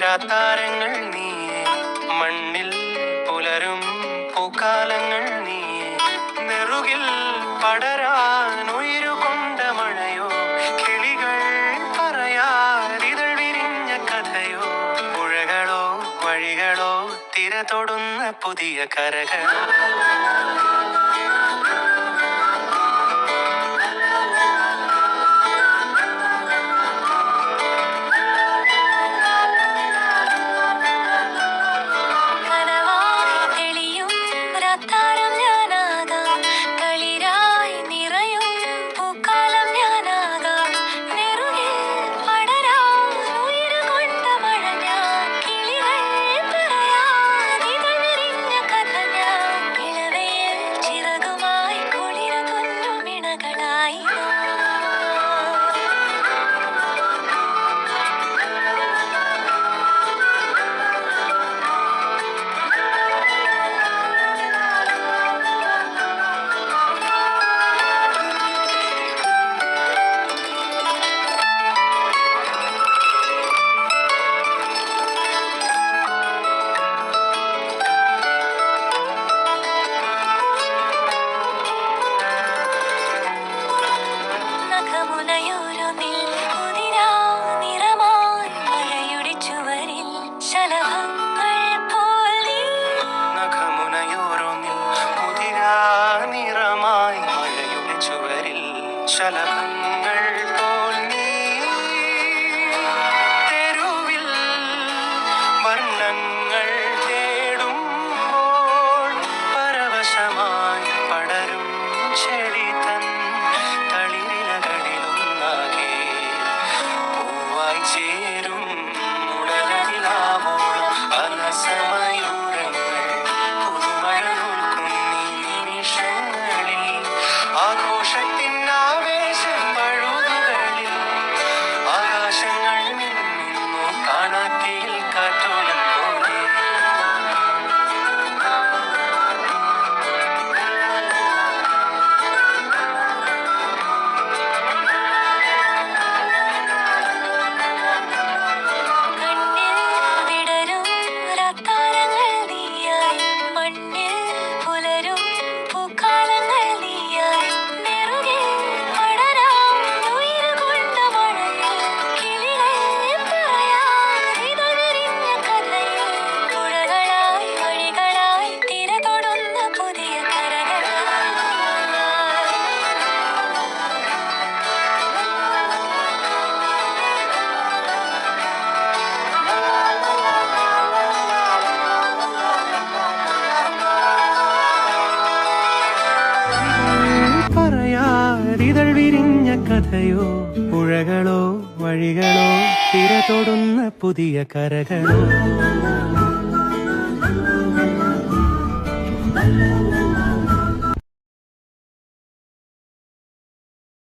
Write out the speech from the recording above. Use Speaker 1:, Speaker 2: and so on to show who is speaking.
Speaker 1: രാത്താരങ്ങൾ നീയേ, മണ്ണിൽ പുലരും പൂക്കാലങ്ങൾ നീയേ, നെറുകിൽ പടരാൻ ഉയരുകൊണ്ട മഴയോ, കിളികൾ പറയാതിതൾ വിരിഞ്ഞ കഥയോ, പുഴകളോ വഴികളോ തിര തൊടുന്ന പുതിയ കരകളോ. ശലഭങ്ങൾ പോൽ നീ തെരുവിൽ വർണ്ണങ്ങൾ തേടുമ്പോൾ പരവശമായി പടരും ചെടി തൻ തളിരിലകളിലൊന്നാകെ പൂവായി ചേരും ഉടലിലാവോളം അലസമയൂരങ്ങൾ പുതുമഴ നൂൽക്കുന്നീ നിമിഷങ്ങളിൽ ആഘോഷത്തിൽ ഇതൾ വിരിഞ്ഞ കഥയോ, പുഴകളോ വഴികളോ തിര തൊടുന്ന പുതിയ കരകളോ.